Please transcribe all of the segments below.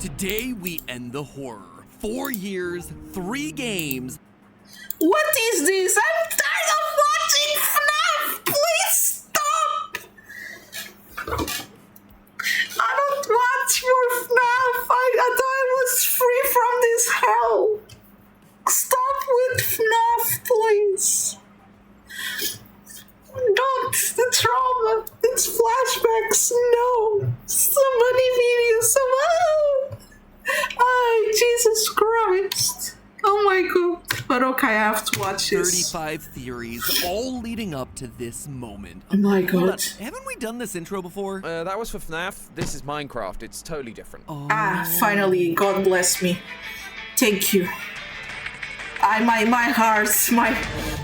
Today we end the horror. 4 years, 3 games. What is this? I'm tired of watching FNAF! Please stop! I don't want your FNAF! I thought I was free from this hell! Stop with FNAF, please! Don't! The trauma! It's flashbacks! No! So many videos! Oh, Jesus Christ! Oh my god. But okay, I have to watch this. 35 theories, all leading up to this moment. Oh my god. Haven't we done this intro before? That was for FNAF. This is Minecraft. It's totally different. Finally, God bless me. Thank you. My heart,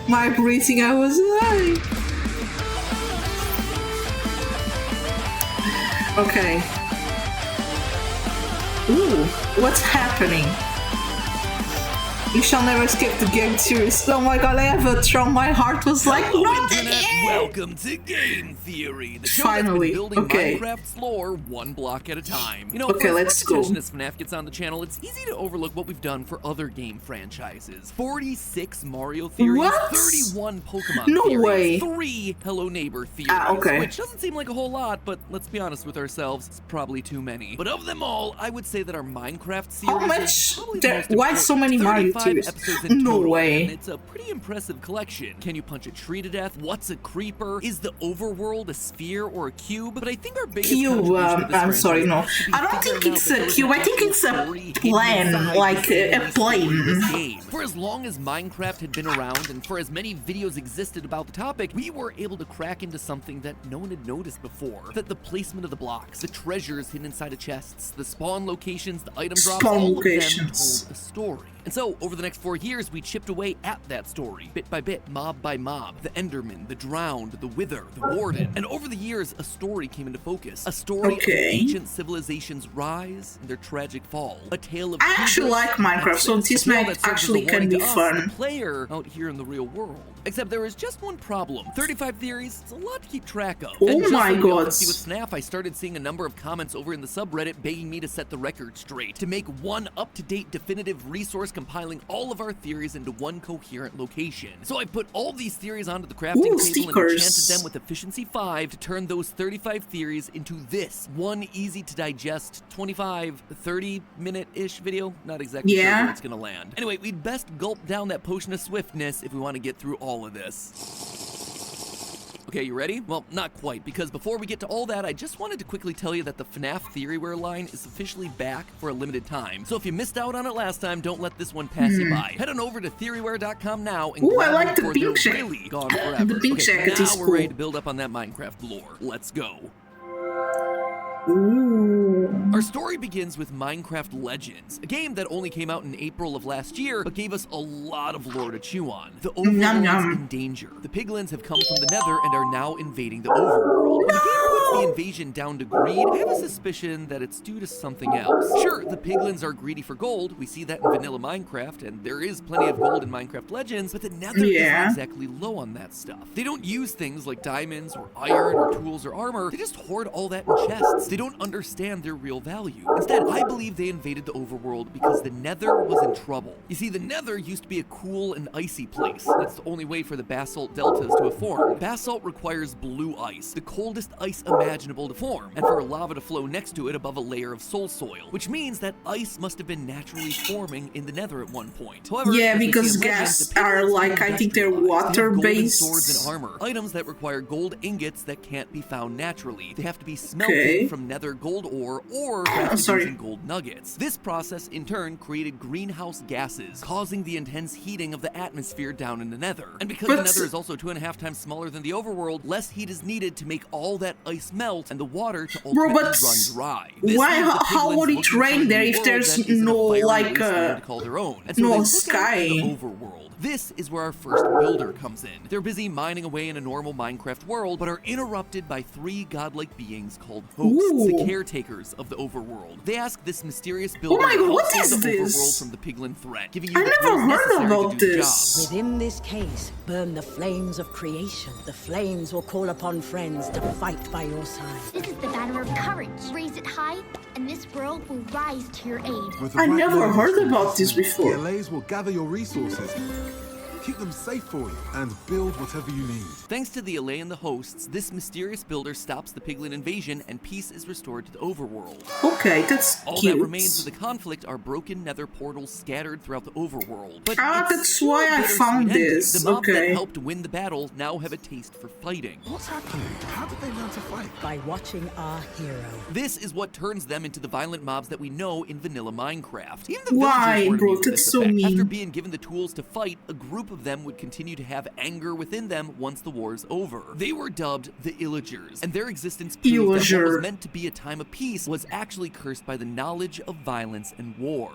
my breathing, I was like... Okay. Ooh, what's happening? You shall never escape the game series. Oh my god, I have a trauma. My heart was like, not Internet, again! welcome to Game Theory, the show Finally, that's been building okay. Minecraft's lore one block at a time. You know, Okay, for let's as go. much attention as FNAF gets on the channel, it's easy to overlook what we've done for other game franchises. 46 Mario theories, What? 31 Pokemon No theories, way. 3 Hello Neighbor theories, Okay. which doesn't seem like a whole lot, but let's be honest with ourselves, it's probably too many. But of them all, I would say that our Minecraft series How is much? probably the most Why so many important. Mario 35 theories? episodes in No total, way. and it's a pretty impressive collection. Can you punch a tree to death? What's a creeper? Is the overworld a sphere or a cube? But I think our biggest Cube, contribution to this I'm sorry, no. franchise should be I don't think figuring it's out a that cube, I there think is it's a story hidden plan, inside like the a story of plane. this game. For as long as Minecraft had been around and for as many videos existed about the topic, we were able to crack into something that no one had noticed before. That the placement of the blocks, the treasures hidden inside of chests, the spawn locations, the item drops, Spawn all locations. of them told a story. And so, over the next 4 years, we chipped away at that story, bit by bit, mob by mob. The Enderman, the Drowned, the Wither, the Warden. And over the years, a story came into focus. A story of ancient civilizations' rise and their tragic fall. A tale of I actually like Minecraft, so this might actually can be fun. Player out here in the real world. Except there is just one problem. 35 theories, it's a lot to keep track of. Oh And just my like we often god. see with FNAF, I started seeing a number of comments over in the subreddit begging me to set the record straight, to make one up-to-date definitive resource compiling all of our theories into one coherent location. So I put all these theories onto the crafting table stickers. and enchanted them with efficiency 5 to turn those 35 theories into this one easy to digest 25, 30 minute-ish video. Not exactly sure where it's gonna land. Anyway, we'd best gulp down that potion of swiftness if we want to get through all of this. Okay, you ready? Well, not quite, because before we get to all that, I just wanted to quickly tell you that the FNAF Theoryware line is officially back for a limited time. So if you missed out on it last time, don't let this one pass you by. Head on over to theoryware.com now and Ooh, I grab like one the before pink they're jacket. really gone forever. The pink jacket now is we're ready cool. to build up on that Minecraft lore. Let's go. Ooh. Our story begins with Minecraft Legends, a game that only came out in April of last year, but gave us a lot of lore to chew on. The overworld is in danger. The piglins have come from the nether and are now invading the overworld. When the game puts the invasion down to greed, I have a suspicion that it's due to something else. Sure, the piglins are greedy for gold. We see that in vanilla Minecraft, and there is plenty of gold in Minecraft Legends, but the nether isn't exactly low on that stuff. They don't use things like diamonds or iron or tools or armor. They just hoard all that in chests. They don't understand their real value. Instead, I believe they invaded the overworld because the nether was in trouble. You see, the nether used to be a cool and icy place. That's the only way for the basalt deltas to have formed. Basalt requires blue ice, the coldest ice imaginable to form, and for lava to flow next to it above a layer of soul soil, which means that ice must have been naturally forming in the nether at one point. However, Yeah, as we because see in Legends, gas the are piglins like, I think they're industrialized. They have golden swords water-based. and armor, items that require gold ingots that can't be found naturally. They have to be smelted from nether gold ore or crafted using gold nuggets. This process, in turn, created greenhouse gases, causing the intense heating of the atmosphere down in the nether. And because the nether is also 2.5 times smaller than the overworld, less heat is needed to make all that ice melt and the water to ultimately run dry. How would it rain there if there's no, like, no sky? Overworld. This is where our first builder comes in. They're busy mining away in a normal Minecraft world, but are interrupted by 3 godlike beings called hosts, the caretakers of the overworld. They ask this mysterious builder Oh my god, to what help is save the this? overworld from the piglin threat, giving you I the never tools heard necessary about to do the this. job. Within this case, burn the flames of creation. The flames will call upon friends to fight by your side. This is the banner of courage. Raise it high, and this world will rise to your aid. With the I right never learning heard from about this the before. LAs will gather your resources, keep them safe for you, and build whatever you need. Thanks to the Allay and the hosts, this mysterious builder stops the piglin invasion and peace is restored to the overworld. Okay, that's All cute. that remains of the conflict are broken nether portals scattered throughout the overworld. But Ah, it's that's still a why I bittersweet found ending. this. The mobs that Okay. helped win the battle now have a taste for fighting. What's happening? How did they learn to fight? By watching our hero. This is what turns them into the violent mobs that we know in vanilla Minecraft. Even the Why, villagers weren't bro? immune to That's this so effect. mean. After being given the tools to fight, a group of them would continue to have anger within them once the war's over. They were dubbed the Illagers, and their existence proved that what Illager. was meant to be a time of peace was actually cursed by the knowledge of violence and war.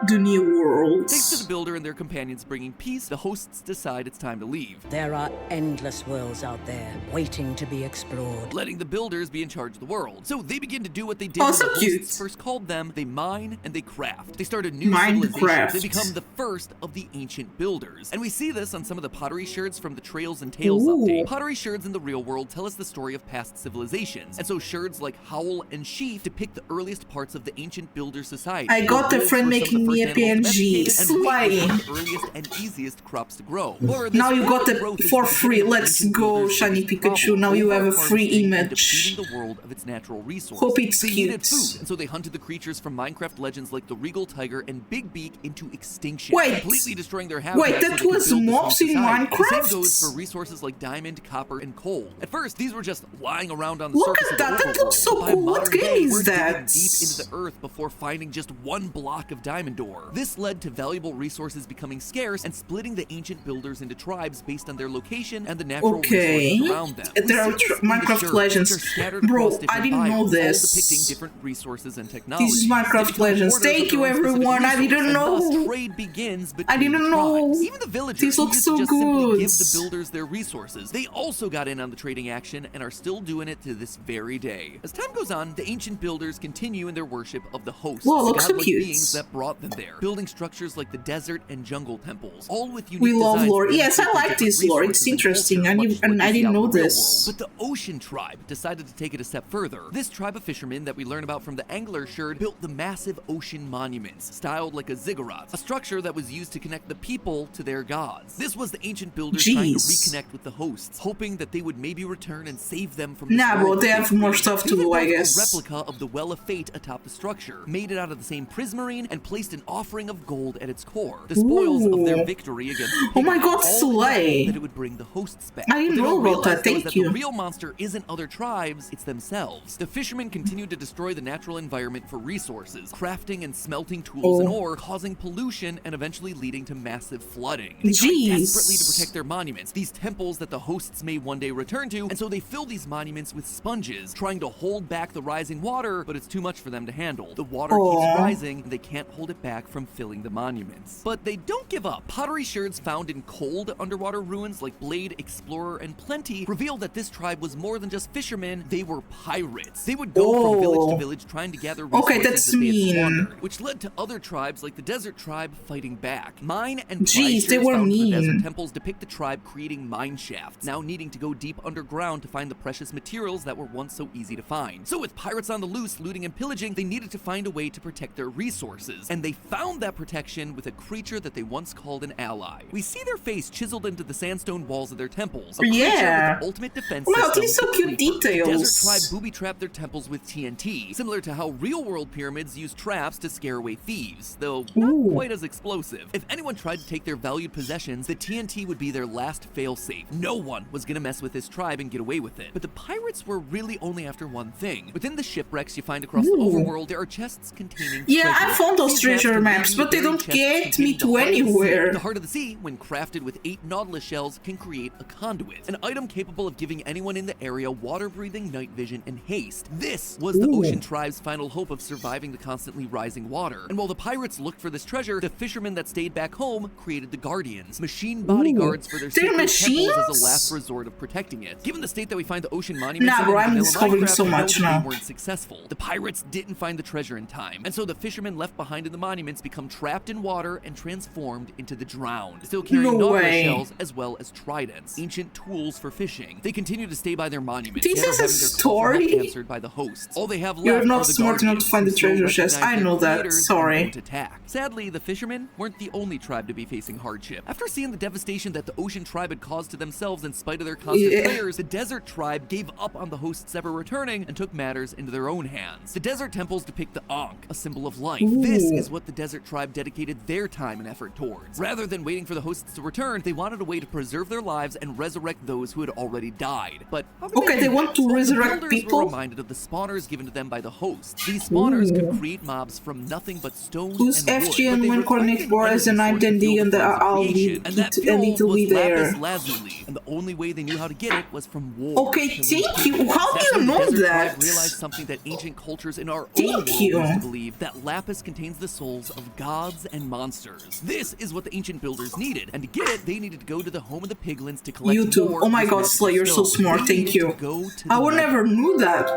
The new world. Thanks to the builder and their companions bringing peace, the hosts decide it's time to leave, There are endless worlds out there waiting to be explored. letting the builders be in charge of the world. So they begin to do what they did Oh, when so the hosts cute. first called them. They mine and they craft. They start a new Minecraft. civilization. They become the first of the ancient builders. And we see this on some of the pottery sherds from the Trails and Tales Ooh. update. Pottery sherds in the real world tell us the story of past civilizations. And so sherds like Howl and Sheaf depict the earliest parts of the ancient builder society. I got Their a wolves friend were some of making the me a first animals PNG. domesticated, and wheat was Slay. one of the earliest and easiest crops to grow. Or this Now you got early it growth is for the free. beginning of Let's ancient go, builders' Shiny biggest Pikachu. problem, Now you have a free overharvesting and image. depleting the world of its natural resources. Hope it's they cute. needed food, and so they hunted the creatures from Minecraft legends like the Regal Tiger and Big Beak into extinction, Wait. completely destroying their habitat. Wait, so that they could was build this new mobs in society. The Minecraft? same goes for resources like diamond, copper, and coal. At first, these were just lying around on the Look surface at of the that, that looks overworld. so By cool. What modern game day, is we're that? digging deep into the earth before finding just one block of diamond ore. This led to valuable resources becoming scarce and splitting the ancient builders into tribes based on their location and the natural Okay. resources around them. There are We see this in the Minecraft sherds, legends. which are scattered Bro, across different I didn't know biomes, this. all depicting different resources and technology. This is Minecraft Legends. Thank you, everyone. I didn't know. Trade begins between I didn't the know. tribes. Even the villagers These who look used so to just simply good. give the builders their resources. They also got in on the trading action and are still doing it to this very day. As time goes on, the ancient builders continue in their worship of the hosts, Whoa, the looks so godlike cute. beings that brought them there, building structures like the desert and jungle temples, all with unique We love designs lore. that Yes, I imitate like different this lore. It's resources and interesting. culture, I much didn't- like and I we see didn't out in know the real this. world. But the Ocean Tribe decided to take it a step further. This tribe of fishermen that we learn about from the Angler Sherd built the massive ocean monuments, styled like a ziggurat, a structure that was used to connect the people to their gods. This was the ancient builders trying to Jeez. reconnect with the hosts, hoping that they would maybe return and save them from Nah, this bro, world they that have more created. stuff to They even do, I built guess. a replica of the Well of Fate atop the structure, made it out of the same prismarine, and placed an offering of gold at its core, the spoils of their Ooh. victory against the Oh my piglins, God, all in the hope slay. that it would bring the hosts back. I didn't What they know don't about realize, that. though, is Thank that you. the real monster isn't other tribes, it's themselves. The fishermen continue to destroy the natural environment for resources, crafting and smelting tools and Oh. ore, causing pollution and eventually leading to massive flooding. They try Jeez. desperately to protect their monuments, these temples that the hosts may one day return to, and so they fill these monuments with sponges, trying to hold back the rising water, but it's too much for them to handle. The water Aw. keeps rising, and they can't hold it back from filling the monuments. But they don't give up. Pottery sherds found in cold underwater ruins like Blade, Explorer, and Plenty reveal that this tribe was more than just fishermen, they were pirates. They would go from village to Oh. village trying to gather resources Okay, that's that they had mean. squandered, which led to other tribes like the Desert Tribe fighting back. Mine and Jeez, Pride they sherds were found in the desert mean. temples depict the tribe creating mine shafts, now needing to go deep underground to find the precious materials that were once so easy to find. So with pirates on the loose, looting and pillaging, they needed to find a way to protect their resources, and they found that protection with a creature that they once called an ally. We see their face chiseled into the sandstone walls of their temples, a creature Yeah. with ultimate defense Wow, system, these so the cute Creeper. The details. Desert tribe booby-trapped their temples with TNT, similar to how real-world pyramids use traps to scare away thieves, though not Ooh. quite as explosive. If anyone tried to take their valued possessions, the TNT would be their last fail-safe. No one was gonna mess with this tribe and get away with it. But the pirates were really only after one thing. Within the shipwrecks you find across the Ooh. overworld, there are chests containing Yeah, treasure. I found those These treasure can maps, lead but to they buried don't chests get containing me the to heart of the sea. anywhere. The heart of the sea, when crafted with 8 nautilus shells, can create a conduit, an item capable of giving anyone in the area water-breathing night vision and haste. This was the Ooh. ocean tribe's final hope of surviving the constantly rising water. And while the pirates looked for this treasure, the fishermen that stayed back home created the guardians, machine bodyguards for their They're sacred temples as machines? a last resort of protecting it. Given the state that we find the ocean monuments Nah, in bro, I'm vanilla discovering Minecraft, so we know much that now. they weren't successful. The pirates didn't find the treasure in time, and so the fishermen left behind in the monuments become trapped in water and transformed into the drowned, still carrying No nautilus way. shells as well as tridents, ancient tools for fishing. They continue to stay by their monuments, This never is a having their call for help story? answered by the hosts. All they have left You're not are the smart enough guardians, to find the who still treasure chest. recognize I know their that. creators and Sorry. don't attack. Sadly, the fishermen weren't the only tribe to be facing hardship. After seeing the devastation that the ocean tribe had caused to themselves in spite of their constant prayers, the desert tribe gave up on the hosts ever returning and took matters into their own hands. The desert temples depict the Ankh, a symbol of life. This is what the desert tribe dedicated their time and effort towards. Rather than waiting for the hosts to return, they wanted a way to preserve their lives and resurrect those who had already died. But how did Okay, do they that? want to Well, resurrect the builders people? were reminded of the spawners given to them by the hosts. These spawners could create mobs from nothing but stone Who's and wood. FG and but they when reflected coordinate war as a energy night source to and fuel dig and the flames of I'll creation, be and that it and fuel it'll be was lapis there. lazuli, and the only way they knew how to get it was from war. Okay, killing thank you. people. How do That's you when the know desert that? tribe realized something that ancient cultures in our own Thank world you. used to believe, that lapis contains the souls of gods and monsters. This is what the ancient builders needed, and to get it, they needed to go to the home of the piglins to collect YouTube. more Oh my of god, magical Slay, you're so stones. smart. They Thank needed to you. go to I the would nether. never knew that.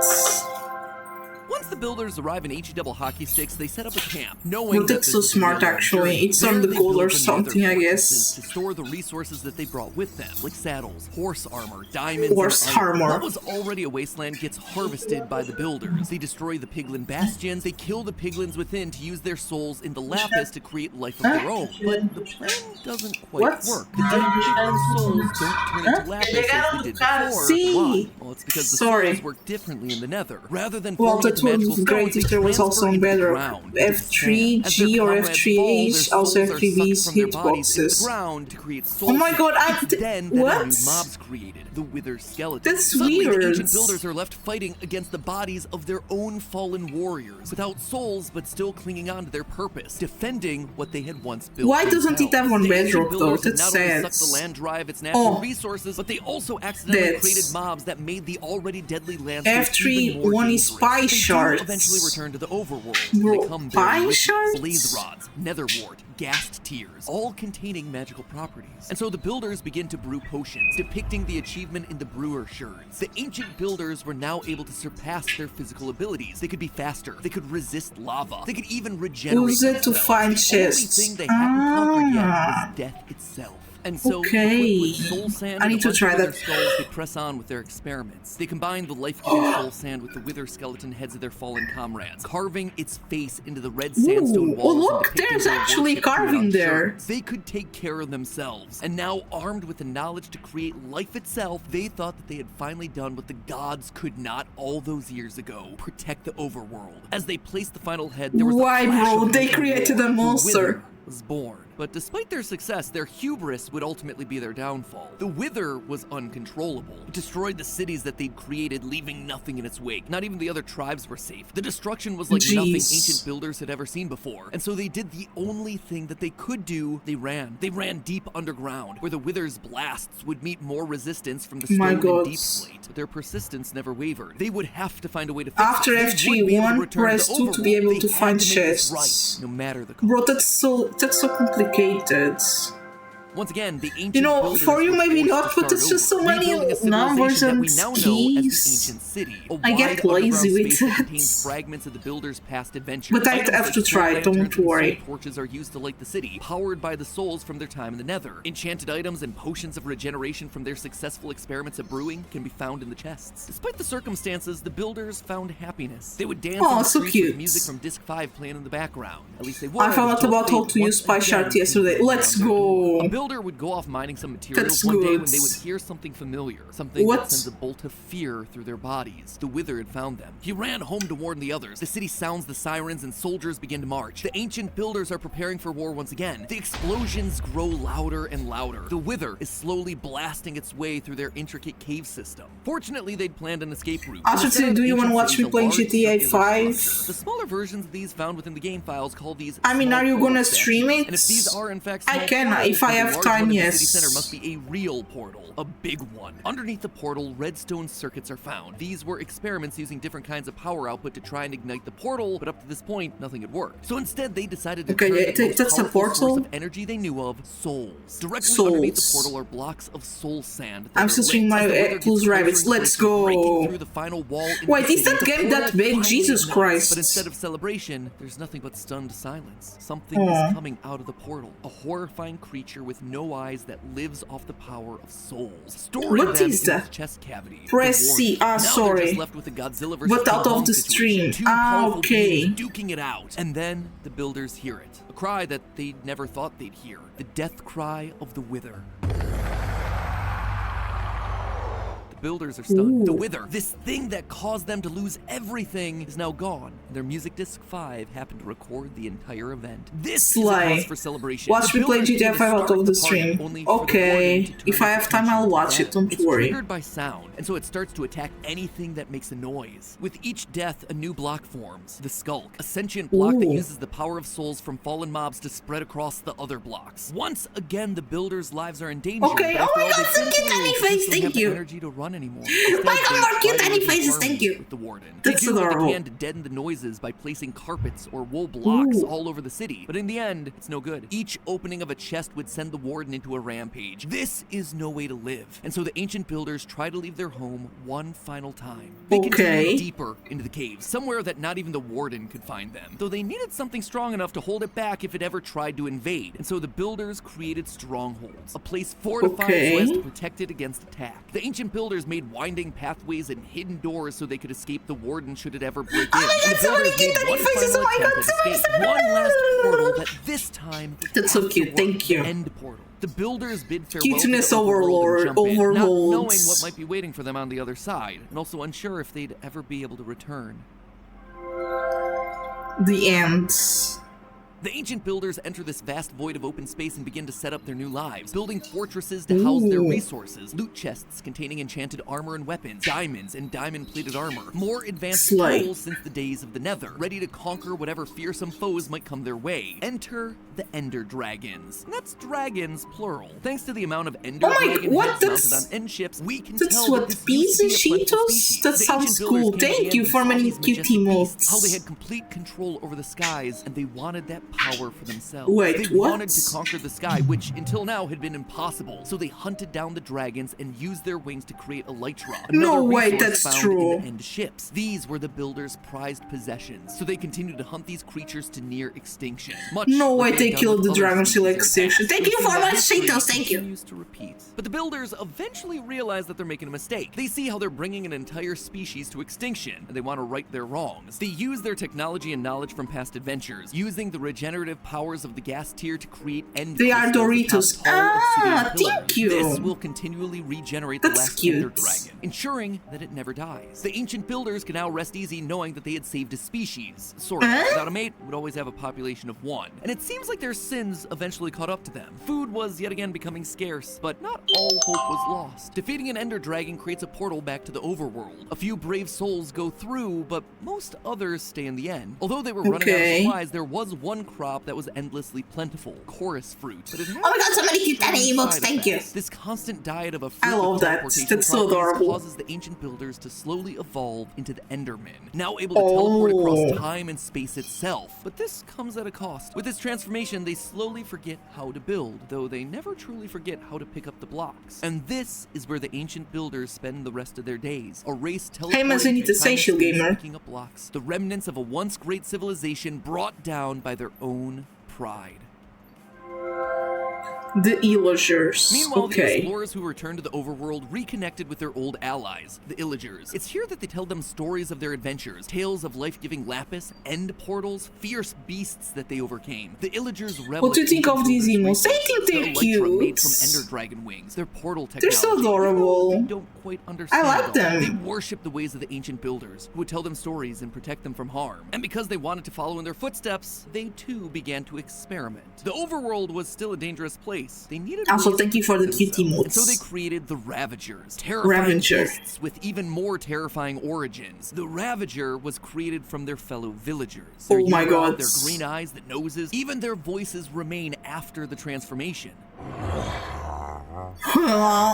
Once the builders arrive in HE double hockey sticks, they set up a camp, knowing Well, that that's this so is gonna be smart, a long actually. journey. It's on There the they goal built or the something, nether I fortresses guess. to store the resources that they brought with them, like saddles, horse armor, diamonds, Horse and iron. armor. What was already a wasteland gets harvested by the builders. They destroy the piglin bastions, they kill the piglins within to use their souls in the lapis to create life of their own. But the plan doesn't quite What? work. The dead piglin souls don't turn into lapis as they did before. See? Why? Well, it's because the Sorry. souls work differently in the nether. Rather than Well, forming that into magical would be great stones, if they there was also transfer on into the better ground, into F3G sand. As their or comrades F3H, fall, their also souls are F3V's sucked from their bodies into the hitboxes. ground to create soul Oh my god, seeds. It's then that what? a new mob's created, the wither skeleton. That's Suddenly, the weird. ancient builders are left fighting against the bodies of their own fallen warriors, without souls but still clinging on to their purpose, defending what they had once built. Why doesn't it have on The ancient bedrock, though? builders had That's not only sad. sucked the land dry of its natural Oh. resources, but they also accidentally That's- created mobs that made the already deadly landscape F3 even more one is dangerous. pie They do shards. eventually return to the overworld. Bro, They come pie bearing witches, shards? blaze rods, netherwort, ghast tears, all containing magical properties. And so the builders begin to brew potions, depicting the achievement in the brewer shards. The ancient builders were now able to surpass their physical abilities. They could be faster, they could resist lava, they could even regenerate Use it to themselves. find The chests. only thing they hadn't conquered yet Ah. was death itself. And so, Okay. equipped with soul sand I and need a to bunch try of wither that. skulls, they press on with their experiments. They combine the life-giving soul sand with the wither skeleton heads of their fallen comrades, carving its face into the red sandstone Ooh, walls. oh, and look, depicting there's their actually worship throughout carving there. shards. They could take care of themselves, and now armed with the knowledge to create life itself, they thought that they had finally done what the gods could not all those years ago: protect the overworld. As they placed the final head, there was Why, a flash bro? of They light and created war. a The monster. Wither was born. But despite their success, their hubris would ultimately be their downfall. The Wither was uncontrollable. It destroyed the cities that they'd created, leaving nothing in its wake. Not even the other tribes were safe. The destruction was like nothing Jeez. ancient builders had ever seen before. And so they did the only thing that they could do. They ran. They ran deep underground, where the Wither's blasts would meet more resistance from the My stone God. and deep slate. But their persistence never wavered. They would have to find a way to fix After it. They F3 would be able to one, return to press the 2 to be overworld. able They to had find make this chests. right, no matter the cost. Bro, that's so complicated. Once again, the ancient You know, builders for you were maybe forced not, to but start it's just so over, many rebuilding a civilization numbers that and we now know as the keys. ancient city. A I get wide lazy underground with space that it. contains fragments of the builders' past adventures. But I Items have like to try, soul don't lanterns and worry. soul torches are used to light the city, powered by the souls from their time in the Nether. Enchanted items and potions of regeneration from their successful experiments at brewing can be found in the chests. Despite the circumstances, the builders found happiness. They would dance Aw, on the so streets cute. with music from Disc 5 playing in the background. At least they would. I forgot until about how fate to use once Spy again Shard came yesterday. knocking Let's on their door. go. A builder would go off mining some materials That's one day good. when they would hear something familiar, something What? that sends a bolt of fear through their bodies. The Wither had found them. He ran home to warn the others. The city sounds the sirens and soldiers begin to march. The ancient builders are preparing for war once again. The explosions grow louder and louder. The Wither is slowly blasting its way through their intricate cave system. Fortunately, they'd planned an escape route. I should say, do you wanna watch me playing GTA 5? The smaller versions of these found within the game files call these I mean, small are you gonna portal stream statues. it? And if these are in fact I small can, portals, if I then have have large time, one in the yes. city center must be a real portal, a big one. Underneath the portal, redstone circuits are found. These were experiments using different kinds of power output to try and ignite the portal, but up to this point, nothing had worked. So instead, they decided to turn the most that's a powerful source portal? of energy they knew of, souls. Directly underneath the portal are blocks of soul sand. that I'm are switching lit. As the my wither gets plus closer rabbits. and Let's closer, breaking go. through the final wall into Wait, the is that city, the game that portal big? finally Jesus ignites. Christ. But instead of celebration, there's nothing but stunned silence. Something is coming out of the portal. A horrifying creature with no eyes that lives off the power of souls. Storing What them is in that? its chest cavity. Press The C. warden. Ah, Now they're sorry. just left with the Godzilla versus But out King of Kong the situation. stream. Two Ah, powerful okay. beings duking it out. And then the builders hear it. A cry that they never thought they'd hear. The death cry of the Wither. The builders are stunned. The Wither, this thing that caused them to lose everything, is now gone. Their music disc 5 happened to record the entire event. This is a cause for celebration. Watch me play GTA 5 out of the stream. Okay, if I have time, I'll watch it. Don't worry. It's triggered by sound, and so it starts to attack anything that makes a noise. With each death, a new block forms. The Skulk, a sentient block that uses the power of souls from fallen mobs to spread across the other blocks. Once again, the builders' lives are in danger. Okay, but oh after my all God, they've so been cute through, tiny they face, don't thank have the you. energy to run anymore. My Instead, God, they more cute try to tiny live in faces, harmony thank you. with the warden. That's They do what adorable. they can to deaden the noises by placing carpets or wool blocks all over the city. But in the end, it's no good. Each opening of a chest would send the warden into a rampage. This is no way to live. And so the ancient builders try to leave their home one final time. They continue deeper into the caves, somewhere that not even the warden could find them. Though they needed something strong enough to hold it back if it ever tried to invade. And so the builders created strongholds, a place fortified so as to protect it against attack. The ancient builders made winding pathways and hidden doors so they could escape the warden should it ever break in. Oh my God, And the so many builders cute made tiny one faces. final Oh my God, attempt so at many, escape. so many. One last portal that this time That's so has to cute, work. thank you. The end portal. The builders bid farewell Cuteness to the overworld and jump in, not overlords. knowing what might be waiting for them on the other side, and also unsure if they'd ever be able to return. The end. The ancient builders enter this vast void of open space and begin to set up their new lives, building fortresses to house their resources, loot chests containing enchanted armor and weapons, diamonds and diamond-plated armor, more advanced tools since the days of the Nether, ready to conquer whatever fearsome foes might come their way. Enter the Ender Dragons. And that's dragons, plural. Thanks to the amount of Ender Dragon heads mounted on end ships, we can tell that this used to be a plentiful species. That The sounds ancient builders cool. came to the Thank end you and for saw many these cute majestic beasts, emotes. how they had complete control over the skies, and they wanted that power for themselves. Wait, they what? wanted to conquer the sky, which until now had been impossible. So they hunted down the dragons and used their wings to create elytra. No another way, resource that's found true. in the end ships. These were the builders' prized possessions. So they continued to hunt these creatures to near extinction. Much No like way they've they done killed with the other dragons till species in the extinction. past. Thank So you it for seems my history Cheetos, thank you. continues to repeat. But the builders eventually realize that they're making a mistake. They see how they're bringing an entire species to extinction, and they want to right their wrongs. They use their technology and knowledge from past adventures, using the regenerative powers of the gas tier to create end They are crystals atop Doritos. tall obsidian Ah, pillars. thank you. This will continually regenerate the That's last cute. Ender Dragon, ensuring that it never dies. The ancient builders can now rest easy knowing that they had saved a species. Sort of. Without a mate, would always have a population of one. And it seems like their sins eventually caught up to them. Food was yet again becoming scarce, but not all hope was lost. Defeating an Ender Dragon creates a portal back to the overworld. A few brave souls go through, but most others stay in the end. Although they were running out of supplies, there was one crop that was endlessly plentiful, chorus fruit. But it had Oh my God, so many cute tiny emotes, side thank you. effects. This constant diet of a fruit I love with that. teleportation That's so properties adorable. causes the ancient builders to slowly evolve into the Endermen, now able to teleport across time and space itself. But this comes at a cost. With this transformation, they slowly forget how to build, though they never truly forget how to pick up the blocks. And this is where the ancient builders spend the rest of their days. A race teleporting Manzanita, through time and Seychelles space, gamer. picking up blocks. The remnants of a once great civilization brought down by their own pride. The Illagers. Meanwhile, the Okay. explorers who returned to the overworld reconnected with their old allies, the Illagers. It's here that they tell them stories of their adventures, tales of life-giving lapis, end portals, fierce beasts that they overcame. The Illagers revel. What do you think of these emotes? I think they're Their elytra made cute. from ender dragon wings. Their portal technology. They're so adorable. They don't quite understand. I like it all. them. They worship the ways of the ancient builders, who would tell them stories and protect them from harm. And because they wanted to follow in their footsteps, they too began to experiment. The overworld was still a dangerous place. place, they needed a Also, way to thank you for the protect cute themselves. And so they emotes. created the Ravagers, terrifying Ravager. beasts with even more terrifying origins. The Ravager was created from their fellow villagers. Their Oh my yellow, god. Their green eyes, the noses, even their voices remain after the transformation.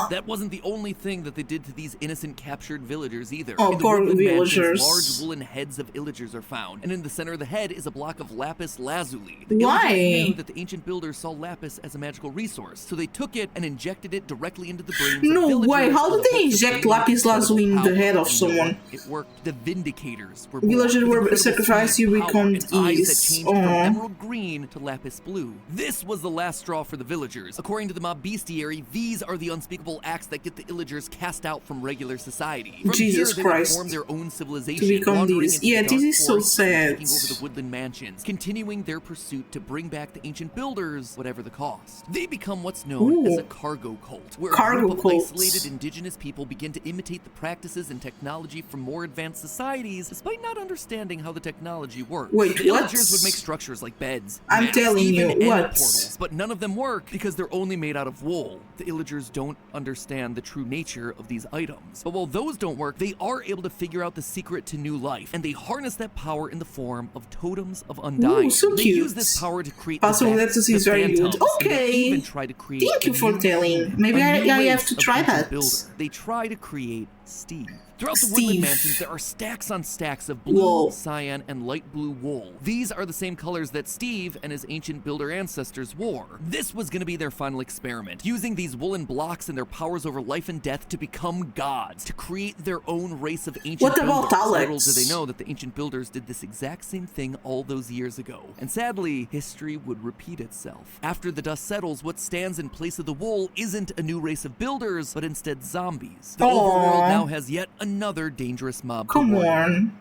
That wasn't the only thing that they did to these innocent captured villagers either. Oh, in the poor woodland mansions, villagers. large woolen heads of illagers are found, and in the center of the head is a block of lapis lazuli. The Why? illagers knew that the ancient builders saw lapis as a magical resource, so they took it and injected it directly into the brains No of villagers. way, how with did the they hopes of inject gaining lapis lazuli in the incredible head power. of And you know someone? what? It worked. The Vindicators were born. Villagers with were incredible sacrificed, you speed, power, become and eyes ease. that changed from Aw. emerald green to lapis blue. This was the last straw for the villagers. According to the mob bestiary, these are the unspeakable acts that get the illagers cast out from regular society. From Jesus here, they would Christ. form their own civilization, To become wandering these. into Yeah, the this dark is so forests and sad. taking over the woodland mansions, continuing their pursuit to bring back the ancient builders, whatever the cost. They become what's known as Ooh. a cargo cult, where Cargo a group of cults. isolated indigenous people begin to imitate the practices and technology from more advanced societies, despite not understanding how the technology works. Wait, the what? illagers would make structures like beds, I'm nests, telling even you, end what? portals, but none of them work because they're only made out of wool. The illagers don't understand the true nature of these items. But while those don't work, they are able to figure out the secret to new life, and they harness that power in the form of totems of undying. Ooh, so they cute. use this power to create the Possible Vex, Legacy is the very good. Phantoms, and they Okay. even try to create Thank you a for new telling. breed, Maybe a new I have race to of try ancient that. builder. They try to create Steve. Throughout the Steve. woodland mansions, there are stacks on stacks of blue, Wool. cyan, and light blue wool. These are the same colors that Steve and his ancient builder ancestors wore. This was going to be their final experiment, using these woolen blocks and their powers over life and death to become gods, to create their own race of ancient What builders. about Alex? Little do they know that the ancient builders did this exact same thing all those years ago. And sadly, history would repeat itself. After the dust settles, what stands in place of the wool isn't a new race of builders, but instead zombies. The Aw. overworld now has yet another dangerous mob to Come warn. on.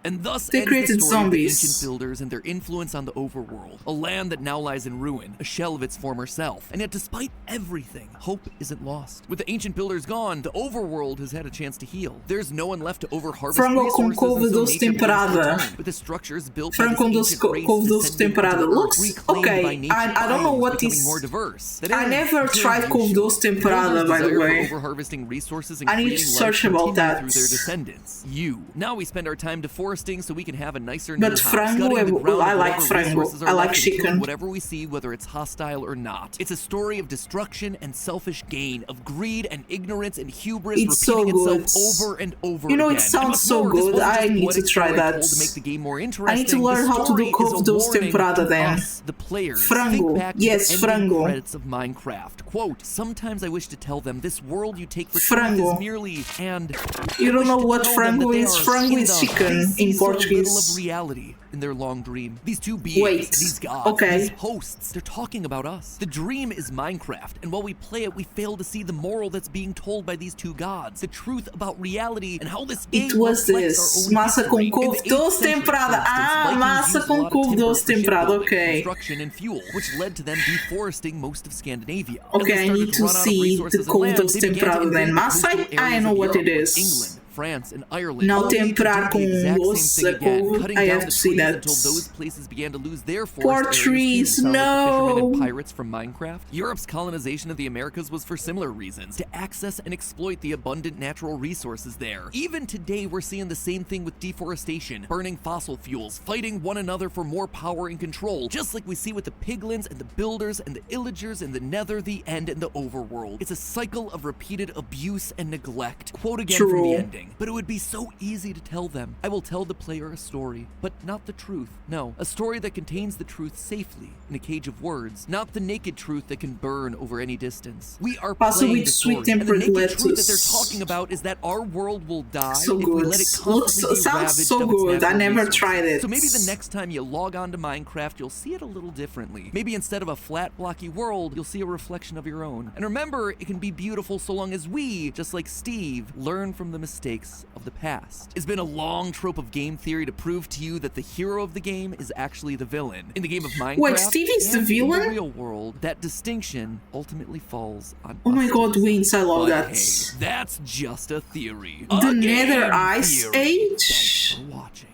And thus They ends created the story of the zombies. ancient builders and their influence on the overworld, a land that now lies in ruin, a shell of its former self. And yet despite everything, hope isn't lost. With the ancient builders gone, the overworld has had a chance to heal. There's no one left to overharvest Frango com resources, couve and so doce nature begins to temperada. return, with the structures built Frango by com this doce ancient race couve doce descending into temperada. the earth, Looks reclaimed okay. by nature, I don't know biomes what becoming is. more diverse. That I is, never pure tried couve evolution. doce temperada, Builders' by the desire way. for overharvesting resources and I need to creating search life about continue that. through their descendants. You. Now we spend our time deforesting so we can have a nicer new But house. frango, Gutting the ground I of like whatever frango. resources are I like left and killing chicken. whatever we see, whether it's hostile or not. It's a story of destruction and selfish gain, of greed and ignorance and hubris It's so repeating good. itself over and over You know, it again. sounds And what's so more, this good. wasn't I just need to poetic try story that. told to make the game more interesting. I need to learn The how to do story is couve a doce warning temperada to then. us, the players. Frango. Think back to Yes, the ending frango. credits of Minecraft. Quote, sometimes I wish to tell them this world you take for Frango. truth is merely, and You don't wish know to what tell them that frango they is? are Frango in is the- chicken they see in so little Portuguese. of reality in their long dream. These two beings, Wait, these gods, okay. these hosts, they're talking about us. The dream is Minecraft, and while we play it, we fail to see the moral that's being told by these two gods, the truth about reality and how this game It was reflects this. our own Massa com history. In couve the 8th doce century, for temperada. instance, Ah, Vikings massa used a com lot of couve timber doce for temperada. shipbuilding, Okay. construction, and fuel, which led to them deforesting most of Scandinavia. As Okay, they I started need to to run out of see resources the and land, couve they doce began to temperada invade then. the Massa, coastal I areas know of what it Europe, is. England, France, and Ireland. Now only to do temperar the com exact same doce thing again, couve, cutting I down have the to see trees that. until those places began to lose their Poor forest areas too, trees, sound like the fishermen and no. pirates from Minecraft. Europe's colonization of the Americas was for similar reasons, to access and exploit the abundant natural resources there. Even today, we're seeing the same thing with deforestation, burning fossil fuels, fighting one another for more power and control, just like we see with the piglins and the builders and the illagers and the nether, the end, and the overworld. It's a cycle of repeated abuse and neglect. Quote again from the True. ending. But it would be so easy to tell them. I will tell the player a story, but not the truth. No, a story that contains the truth safely in a cage of words, not the naked truth that can burn over any distance. We are Also playing with the story, and the sweet-tempered naked truth that they're lettuce. talking about is that our world will die So if we good. let it Looks, constantly be sounds ravaged so of its good. I natural never resources. tried it. So maybe the next time you log on to Minecraft, you'll see it a little differently. Maybe instead of a flat, blocky world, you'll see a reflection of your own. And remember, it can be beautiful so long as we, just like Steve, learn from the mistakes of the past. It's been a long trope of game theory to prove to you that the hero of the game is actually the villain. In the game of Minecraft, Wait, Steve is the and in villain? the real world, that distinction ultimately falls on Oh my us god, to Wings, I love but that. hey, that's just a theory. The A Nether game Ice theory. Age? Thanks for watching.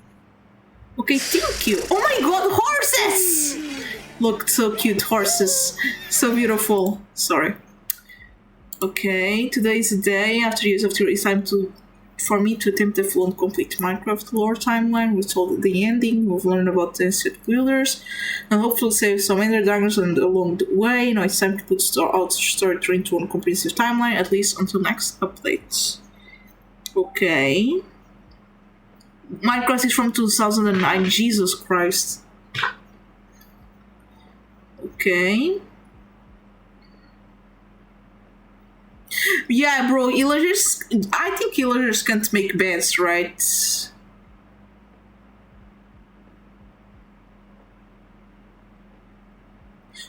Okay, thank you. Oh my god, horses! Look, so cute, horses. So beautiful. Sorry. Okay, today is the day after years of theory. It's time for me to attempt the full and complete Minecraft lore timeline. We told the ending, we've learned about the ancient builders, and hopefully save some ender dragons along the way. Now it's time to put out story into one comprehensive timeline, at least until next updates. Okay. Minecraft is from 2009. Jesus Christ. Okay. Yeah, bro, villagers. I think villagers can't make beds, right?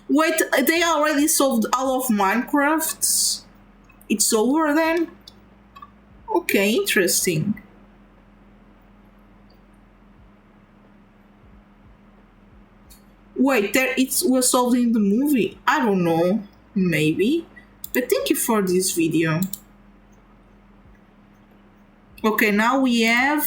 Wait, they already solved all of Minecraft? It's over then? Okay, interesting. Wait, it was solved in the movie? I don't know. Maybe. But thank you for this video. Okay, now we have